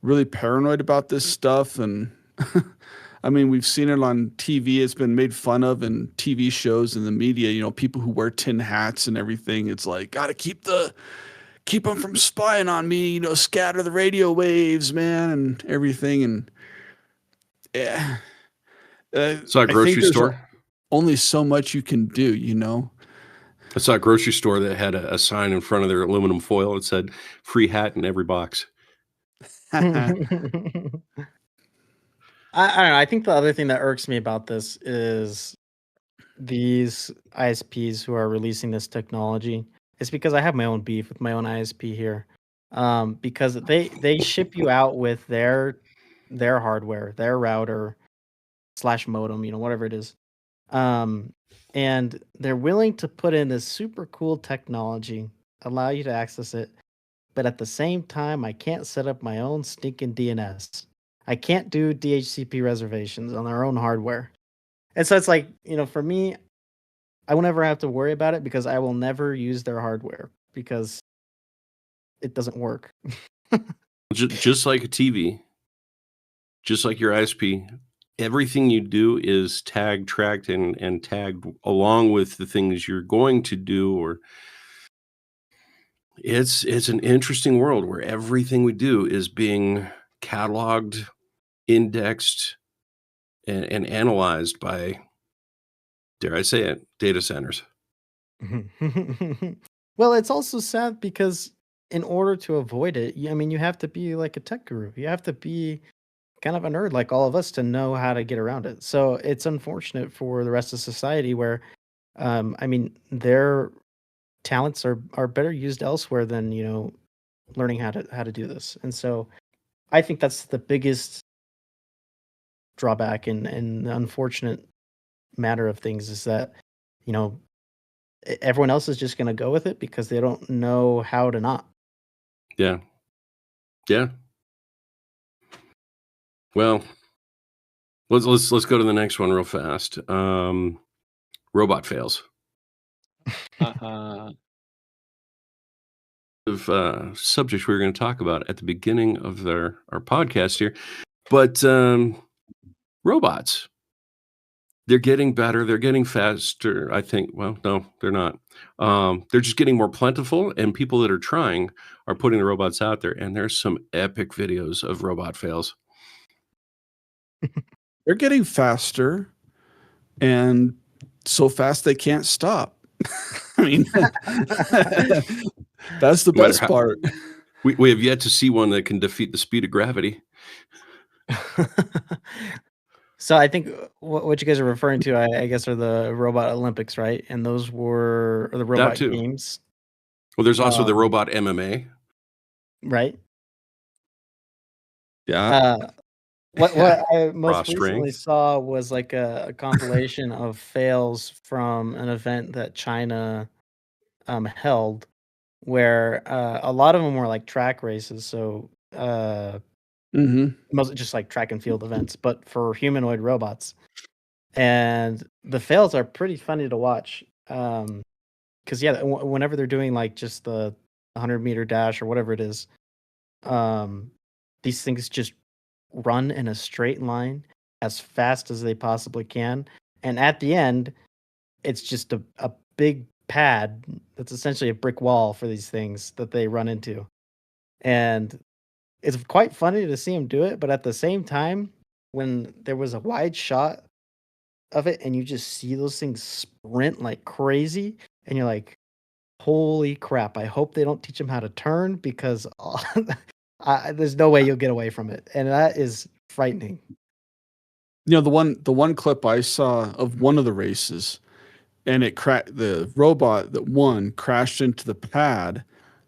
really paranoid about this stuff. And I mean, we've seen it on TV. It's been made fun of in TV shows and the media, people who wear tin hats and everything. It's like, got to keep them from spying on me, scatter the radio waves, man, and everything. And yeah. Saw a grocery store. Only so much you can do, I saw a grocery store that had a sign in front of their aluminum foil. It said "free hat in every box." I don't know. I think the other thing that irks me about this is these ISPs who are releasing this technology, it's because I have my own beef with my own ISP here. Because they ship you out with their hardware, their router / modem, whatever it is. And they're willing to put in this super cool technology, allow you to access it, but at the same time, I can't set up my own stinking DNS. I can't do DHCP reservations on their own hardware. And so it's like, for me, I will never have to worry about it because I will never use their hardware because it doesn't work. Just like a TV, just like your ISP, everything you do is tagged, tracked, and tagged along with the things you're going to do. Or it's an interesting world where everything we do is being cataloged, indexed, and analyzed by, dare I say it, data centers. Well, it's also sad because in order to avoid it, you have to be like a tech guru. You have to be kind of a nerd like all of us to know how to get around it. So it's unfortunate for the rest of society where, their talents are better used elsewhere than learning how to do this. And so I think that's the biggest drawback and the unfortunate matter of things is that everyone else is just going to go with it because they don't know how to not. Yeah. Well, let's go to the next one real fast. Robot fails. Of subjects we were going to talk about at the beginning of our podcast here, but robots, they're getting better, they're getting faster, I think. Well, no, they're not. They're just getting more plentiful, and people that are trying are putting the robots out there, and there's some epic videos of robot fails. They're getting faster, and so fast they can't stop. I mean, that's the best part. We have yet to see one that can defeat the speed of gravity. So I think what you guys are referring to, I guess, are the Robot Olympics, right? And those were the robot games. Well, there's also the robot MMA. Right? Yeah. What I most recently saw was like a compilation of fails from an event that China held, where a lot of them were like track races. So mostly just like track and field events, but for humanoid robots. And the fails are pretty funny to watch. Because whenever they're doing like just the 100-meter dash or whatever it is, these things just run in a straight line as fast as they possibly can. And at the end, it's just a big pad that's essentially a brick wall for these things that they run into. And it's quite funny to see him do it, but at the same time, when there was a wide shot of it and you just see those things sprint like crazy, and you're like, holy crap, I hope they don't teach him how to turn because there's no way you'll get away from it. And that is frightening. The one clip I saw of one of the races, and the robot that won crashed into the pad,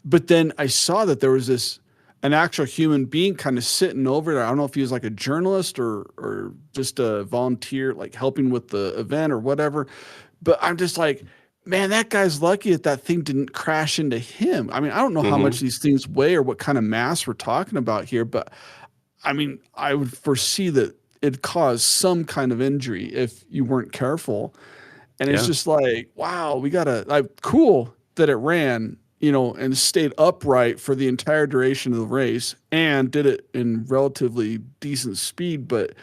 but then I saw that there was an actual human being kind of sitting over there. I don't know if he was like a journalist or just a volunteer, like helping with the event or whatever. But I'm just like, man, that guy's lucky that thing didn't crash into him. I mean, I don't know how much these things weigh or what kind of mass we're talking about here, but I mean, I would foresee that it'd cause some kind of injury if you weren't careful. And it's just like, wow, cool that it ran, and stayed upright for the entire duration of the race and did it in relatively decent speed. But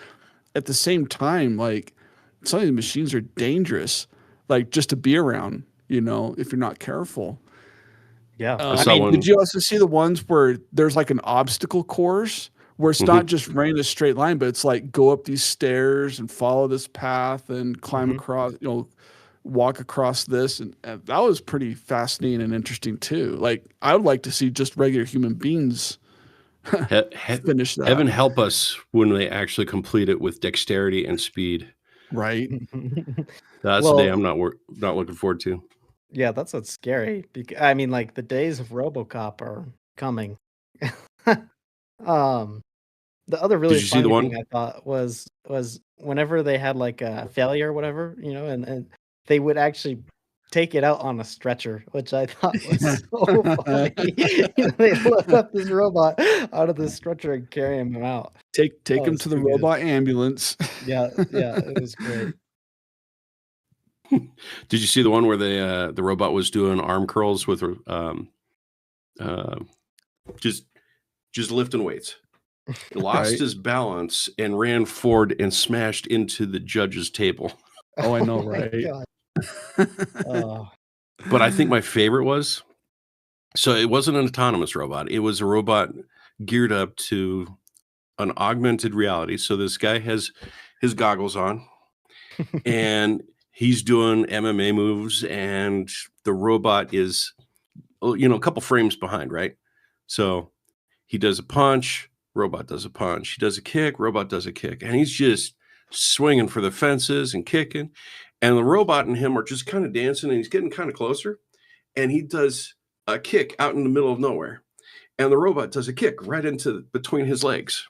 at the same time, like, some of these machines are dangerous, like just to be around, if you're not careful. Yeah. Did you also see the ones where there's like an obstacle course where it's not just running a straight line, but it's like go up these stairs and follow this path and climb across, walk across this, and that was pretty fascinating and interesting too. Like, I would like to see just regular human beings finish that. Heaven help us when they actually complete it with dexterity and speed. Right. That's the day Well, I'm not looking forward to. yeah, that's what's scary. I mean, like the days of RoboCop are coming. um, the other Did really you see the funny thing one? I thought was whenever they had like a failure or whatever, and they would actually take it out on a stretcher, which I thought was so funny. They lift up this robot out of the stretcher and carry him out. Take That him was to the too good. robot ambulance. Yeah, yeah, it was great. Did you see the one where the robot was doing arm curls with uh, just lifting weights? Lost Right. his balance and ran forward and smashed into the judge's table. Oh, I know, Oh my right? God. Oh, But I think my favorite was, so it wasn't an autonomous robot. It was a robot geared up to an augmented reality. So this guy has his goggles on and he's doing MMA moves, and the robot is, a couple frames behind, right? So he does a punch, robot does a punch. He does a kick, robot does a kick. And he's just swinging for the fences and kicking. And the robot and him are just kind of dancing, and he's getting kind of closer. And he does a kick out in the middle of nowhere. And the robot does a kick right into between his legs.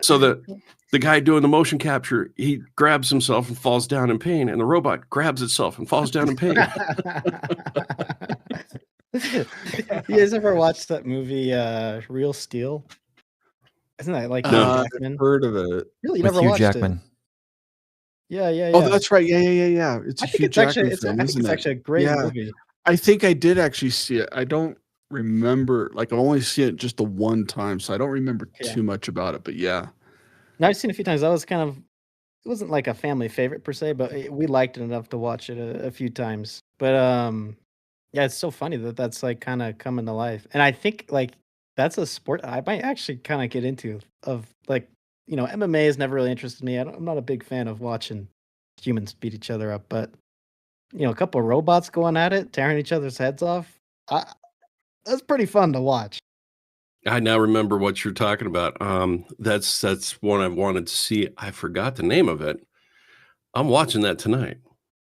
So the guy doing the motion capture, he grabs himself and falls down in pain, and the robot grabs itself and falls down in pain. You guys ever watched that movie, Real Steel? Isn't that like Hugh No. I've Jackman? heard of it. Really, you With never Hugh watched Jackman. it? Yeah, yeah, Oh, yeah. that's right. Yeah. It's I a think Hugh it's actually, Jackman film, I think isn't it's it? actually a great Yeah. movie. I think I did actually see it. I don't remember. Like, I've only seen it just the one time, so I don't remember Yeah. too much about it. But yeah. No, I've seen it a few times. That was kind of, it wasn't like a family favorite per se, but we liked it enough to watch it a few times. But yeah, it's so funny that that's like kind of coming to life. And I think like that's a sport I might actually kind of get into. Of like, MMA has never really interested me. I'm not a big fan of watching humans beat each other up, but a couple of robots going at it, tearing each other's heads off. That's pretty fun to watch. I now remember what you're talking about. That's one I've wanted to see. I forgot the name of it. I'm watching that tonight.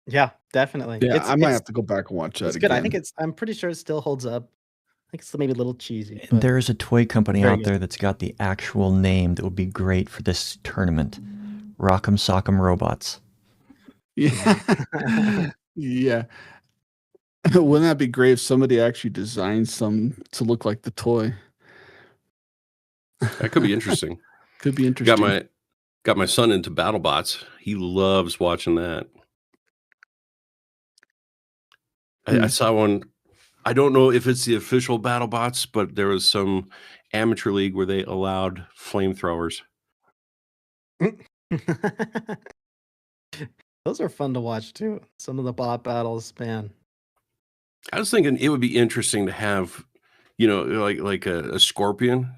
Yeah, definitely. Yeah, It's I might it's have to go back and watch that it's good. I again. think I'm pretty sure it still holds up. I think it's maybe a little cheesy, And but there is a toy company very out good. there that's got the actual name that would be great for this tournament. Rock'em Sock'em Robots. Yeah. Yeah. Wouldn't that be great if somebody actually designed some to look like the toy? That could be interesting. Could be interesting. Got my son into BattleBots. He loves watching that. I saw one. I don't know if it's the official BattleBots, but there was some amateur league where they allowed flamethrowers. Those are fun to watch too. Some of the bot battles, man. I was thinking it would be interesting to have, like a scorpion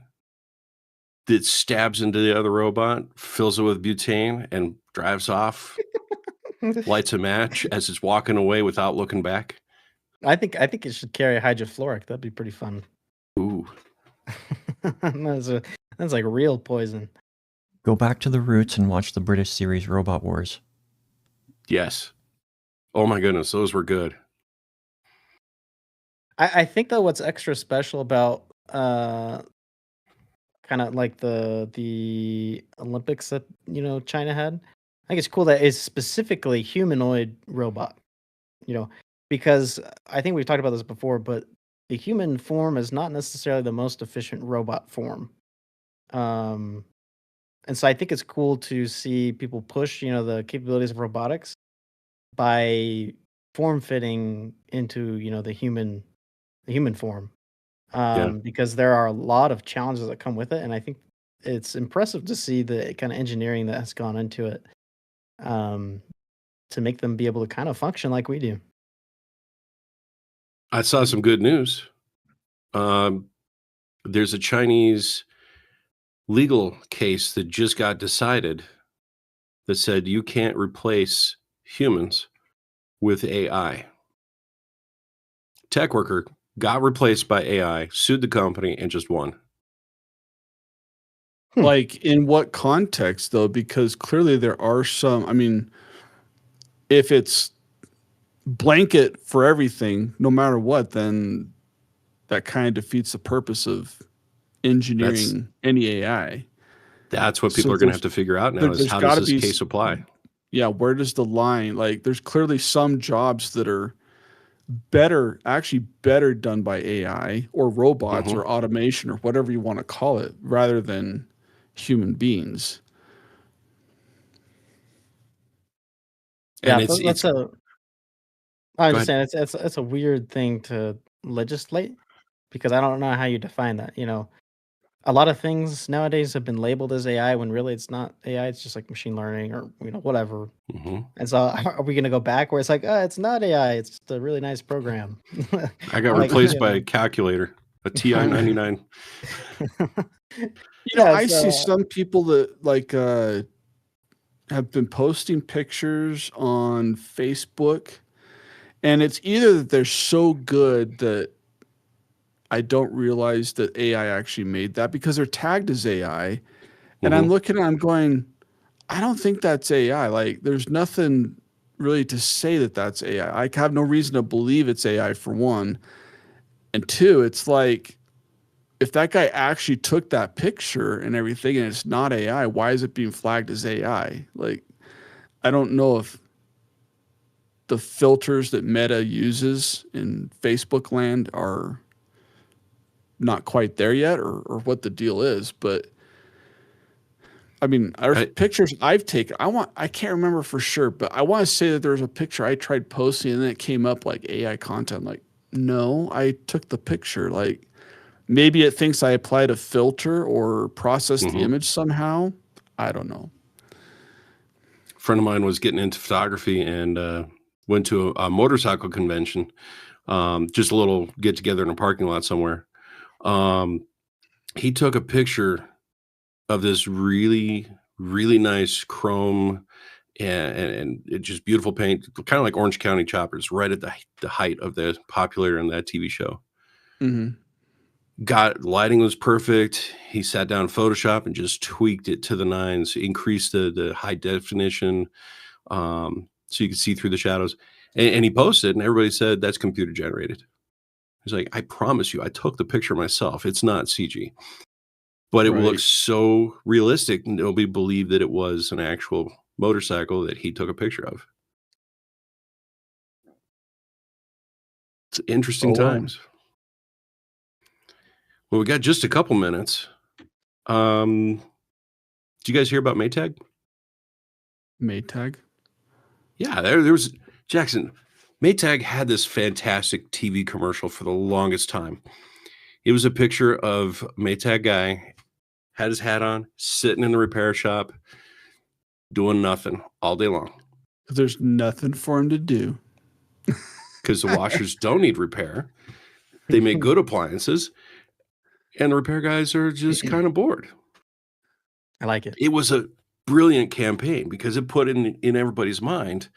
that stabs into the other robot, fills it with butane, and drives off, lights a match as it's walking away without looking back. I think it should carry hydrofluoric. That'd be pretty fun. Ooh. That's like real poison. Go back to the roots and watch the British series Robot Wars. Yes. Oh my goodness, those were good. I think though what's extra special about kind of like the Olympics that China had, I think it's cool that it's specifically humanoid robot. Because I think we've talked about this before, but the human form is not necessarily the most efficient robot form. And so I think it's cool to see people push, the capabilities of robotics by form fitting into, the human form. Yeah. Because there are a lot of challenges that come with it, and I think it's impressive to see the kind of engineering that has gone into it, to make them be able to kind of function like we do. I saw some good news. There's a Chinese legal case that just got decided that said you can't replace humans with AI. Tech worker got replaced by AI, sued the company, and just won. Like, in what context, though? Because clearly there are some. I mean, if it's blanket for everything, no matter what, then that kind of defeats the purpose of engineering any AI. That's what people So are going to have to figure out now is there's how got does to this be case apply? Yeah, where does the line, like, there's clearly some jobs that are better, actually better done by AI or robots Mhm. or automation or whatever you want to call it, rather than human beings. And Yeah, it's I'm go just ahead. saying it's a weird thing to legislate because I don't know how you define that. A lot of things nowadays have been labeled as AI when really it's not AI. It's just like machine learning or whatever. Mhm. And so, are we gonna go back where it's like, it's not AI, it's just a really nice program? I got Like, replaced by a calculator, a TI-99. Yeah, I see so some people that like have been posting pictures on Facebook, and it's either that they're so good that I don't realize that AI actually made that because they're tagged as AI. And I'm Mhm. looking at I'm going, I don't think that's AI. Like, there's nothing really to say that that's AI. I have no reason to believe it's AI, for one. And two, it's like, if that guy actually took that picture and everything and it's not AI, why is it being flagged as AI? Like, I don't know if the filters that Meta uses in Facebook land are not quite there yet, or what the deal is. But I mean, there's I pictures I've taken. I can't remember for sure, but I want to say that there was a picture I tried posting and then it came up like AI content. Like, no, I took the picture. Like, maybe it thinks I applied a filter or processed the mhm. image somehow. I don't know. A friend of mine was getting into photography and went to a motorcycle convention, just a little get together in a parking lot somewhere. Um, he took a picture of this really, really nice chrome and it just beautiful paint, kind of like Orange County Choppers, right at the height of the popular in that TV show. Mm-hmm. Got lighting was perfect. He sat down in Photoshop and just tweaked it to the nines, increased the high definition, so you could see through the shadows. And he posted, and everybody said that's computer generated. He's like, I promise you, I took the picture myself. It's not CG, but it will look Right. so realistic, and nobody believed that it was an actual motorcycle that he took a picture of. It's interesting Oh, well. times. Well, we got just a couple minutes. Um, did you guys hear about Maytag? Maytag. Yeah, there was Jackson. Maytag had this fantastic TV commercial for the longest time. It was a picture of Maytag guy, had his hat on, sitting in the repair shop, doing nothing all day long There's nothing for him to do. because the washers don't need repair. They make good appliances, and the repair guys are just kind of bored. I like it. It was a brilliant campaign because it put in everybody's mind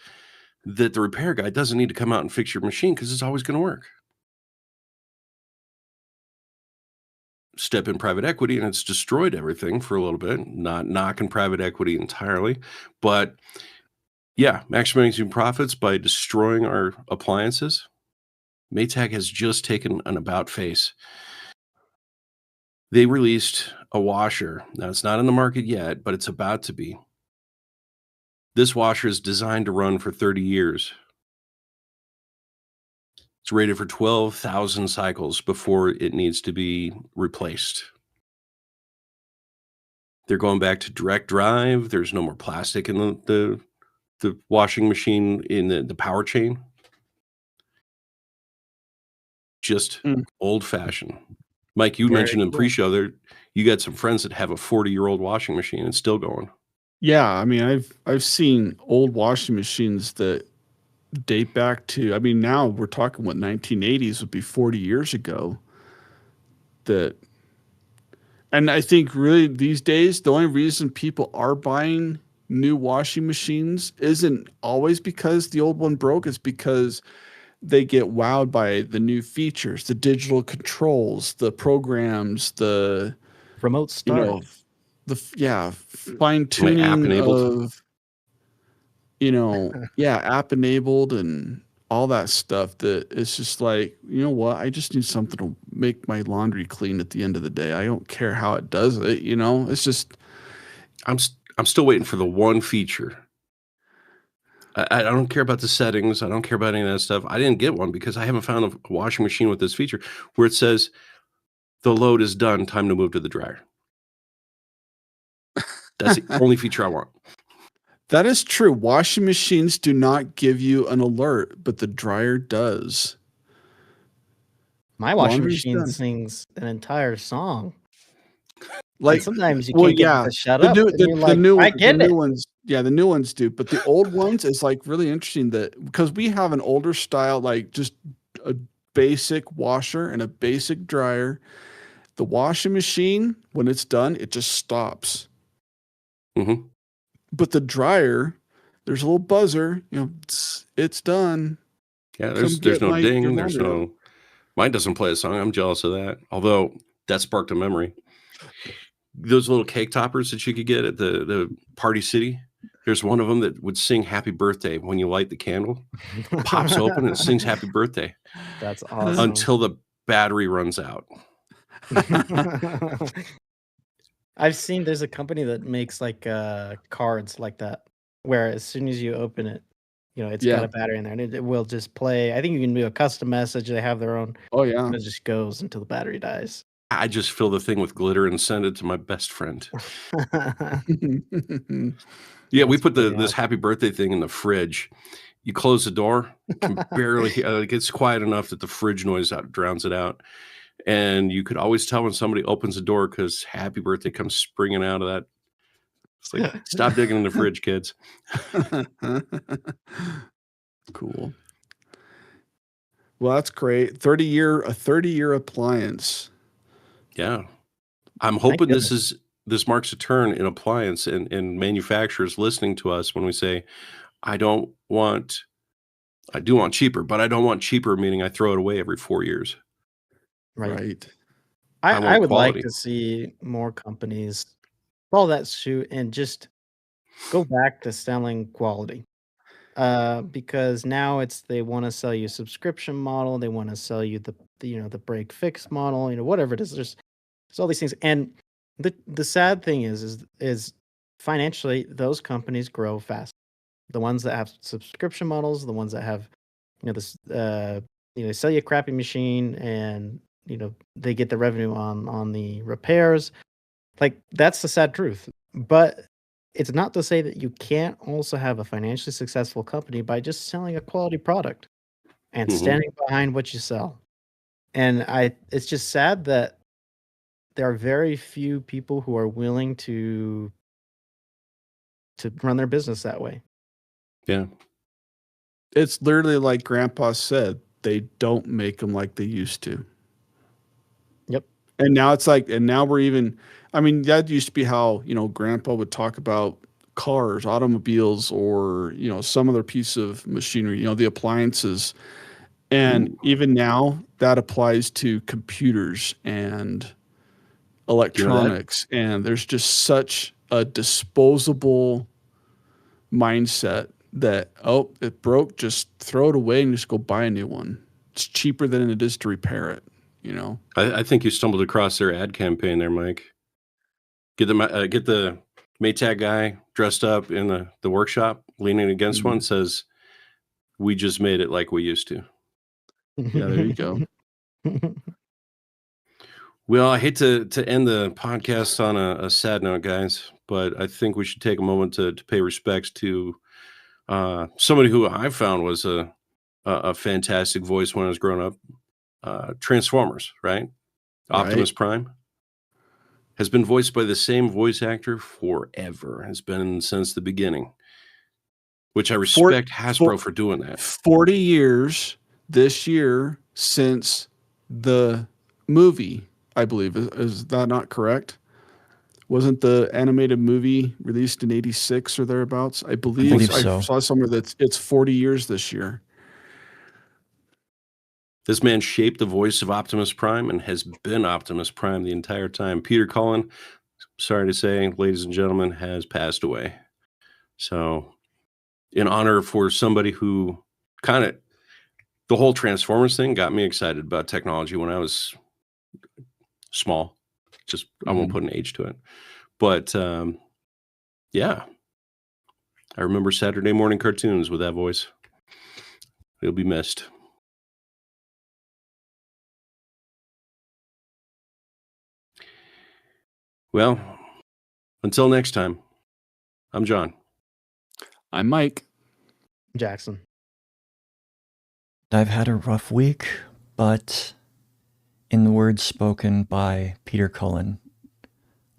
that the repair guy doesn't need to come out and fix your machine because it's always going to work. Step in private equity and it's destroyed everything for a little bit. Not knocking private equity entirely, but yeah, maximizing profits by destroying our appliances. Maytag has just taken an about face. They released a washer. Now it's not in the market yet, but it's about to be. This washer is designed to run for 30 years. It's rated for 12,000 cycles before it needs to be replaced. They're going back to direct drive. There's no more plastic in the washing machine in the power chain. Just Mm. old fashioned. Mike, you Very mentioned in cool. pre-show there you got some friends that have a 40-year-old washing machine and still going. Yeah, I mean, I've seen old washing machines that date back to, I mean, now we're talking what 1980s would be 40 years ago. That, and I think really these days the only reason people are buying new washing machines isn't always because the old one broke. It's because they get wowed by the new features, the digital controls, the programs, the Remote you start. know fine app tuning enabled. of app enabled and all that stuff that it's just like, you know what, I just need something to make my laundry clean at the end of the day. I don't care how it does it, it's just I'm still waiting for the one feature. I don't care about the settings. I don't care about any of that stuff. I didn't get one because I haven't found a washing machine with this feature where it says the load is done, time to move to the dryer. That's the only feature I want. that is true. Washing machines do not give you an alert, but the dryer does. My washing Laundry's machine done. sings an entire song. Like, And sometimes you well, can't get it yeah, to shut the up. new And you're the like, new I the get new it. ones, the new ones do, but the old ones is like really interesting that because we have an older style, like just a basic washer and a basic dryer. The washing machine, when it's done, it just stops. Mm-hmm. But the dryer, there's a little buzzer, it's done. Yeah, Come there's get no your ding. There's laundry. no. Mine doesn't play a song. I'm jealous of that. Although that sparked a memory. Those little cake toppers that you could get at the Party City. There's one of them that would sing "Happy Birthday" when you light the candle. Pops open and it sings "Happy Birthday" That's awesome. until the battery runs out. I've seen there's a company that makes like cards like that, where as soon as you open it, it's got Yeah. a battery in there, and it will just play. I think you can do a custom message. They have their own. Oh yeah. And it just goes until the battery dies. I just fill the thing with glitter and send it to my best friend. Yeah, we That's put pretty this awesome. happy birthday thing in the fridge. You close the door, you can barely it gets quiet enough that the fridge noise drowns it out. And you could always tell when somebody opens the door because happy birthday comes springing out of that. It's like, stop digging in the fridge, kids. Cool. Well, that's great. A 30-year appliance. Yeah. I'm Thank hoping goodness. this marks a turn in appliance and manufacturers listening to us when we say, I do want cheaper, but I don't want cheaper, meaning I throw it away every 4 years. Right. I I want would like quality. to see more companies follow that suit and just go back to selling quality. Because now they want to sell you a subscription model, they want to sell you the break fix model, whatever it is. There's all these things, and the sad thing is financially those companies grow fast. The ones that have subscription models, the ones that have this they sell you a crappy machine, and they get the revenue on the repairs. Like, that's the sad truth. But it's not to say that you can't also have a financially successful company by just selling a quality product and Mhm. standing behind what you sell. And it's just sad that there are very few people who are willing to run their business that way. Yeah. It's literally like Grandpa said, they don't make them like they used to. Yep. And now it's like, and now we're even, I mean, that used to be how, Grandpa would talk about cars, automobiles, or, some other piece of machinery, the appliances. And even now that applies to computers and electronics. And there's just such a disposable mindset that, oh, it broke, just throw it away and just go buy a new one. It's cheaper than it is to repair it, I think you stumbled across their ad campaign there, Mike. Get the Maytag guy dressed up in the workshop, leaning against one, says, "We just made it like we used to." Yeah, there you go. Well, I hate to end the podcast on a sad note, guys, but I think we should take a moment to pay respects to somebody who I found was a fantastic voice when I was growing up. Transformers, right? Optimus Prime has been voiced by the same voice actor forever. Has been since the beginning, which I respect Hasbro for doing that. 40 years this year since the movie, I believe. Is that not correct? Wasn't the animated movie released in 86 or thereabouts? I believe so. I saw somewhere that it's 40 years this year. This man shaped the voice of Optimus Prime and has been Optimus Prime the entire time. Peter Cullen, sorry to say, ladies and gentlemen, has passed away. So, in honor for somebody who kind of, the whole Transformers thing got me excited about technology when I was small. Just, I won't put an age to it. But yeah, I remember Saturday morning cartoons with that voice. He'll be missed. Well, until next time, I'm John. I'm Mike. Jackson. I've had a rough week, but in the words spoken by Peter Cullen,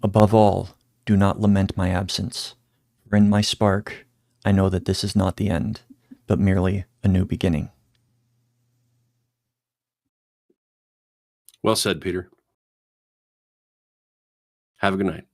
above all, do not lament my absence. For in my spark, I know that this is not the end, but merely a new beginning. Well said, Peter. Have a good night.